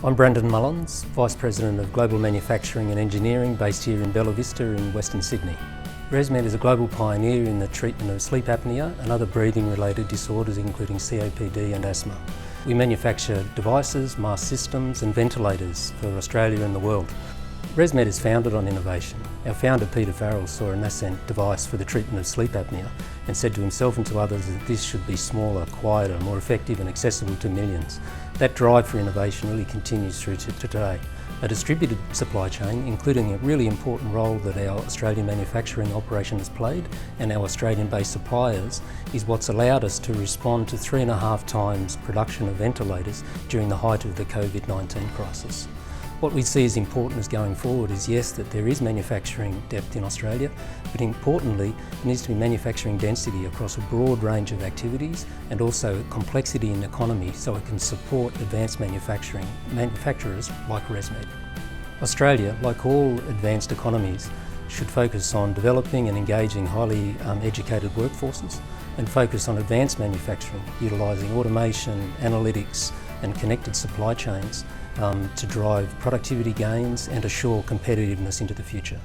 I'm Brandon Mullins, Vice President of Global Manufacturing and Engineering based here in Bella Vista in Western Sydney. ResMed is a global pioneer in the treatment of sleep apnea and other breathing related disorders including COPD and asthma. We manufacture devices, mask systems and ventilators for Australia and the world. ResMed is founded on innovation. Our founder Peter Farrell saw a nascent device for the treatment of sleep apnea and said to himself and to others that this should be smaller, quieter, more effective and accessible to millions. That drive for innovation really continues through to today. A distributed supply chain, including a really important role that our Australian manufacturing operation has played and our Australian-based suppliers, is what's allowed us to respond to 3.5 times production of ventilators during the height of the COVID-19 crisis. What we see as important as going forward is, yes, that there is manufacturing depth in Australia, but importantly, there needs to be manufacturing density across a broad range of activities and also complexity in the economy so it can support advanced manufacturers like ResMed. Australia, like all advanced economies, should focus on developing and engaging highly educated workforces and focus on advanced manufacturing, utilising automation, analytics and connected supply chains to drive productivity gains and assure competitiveness into the future.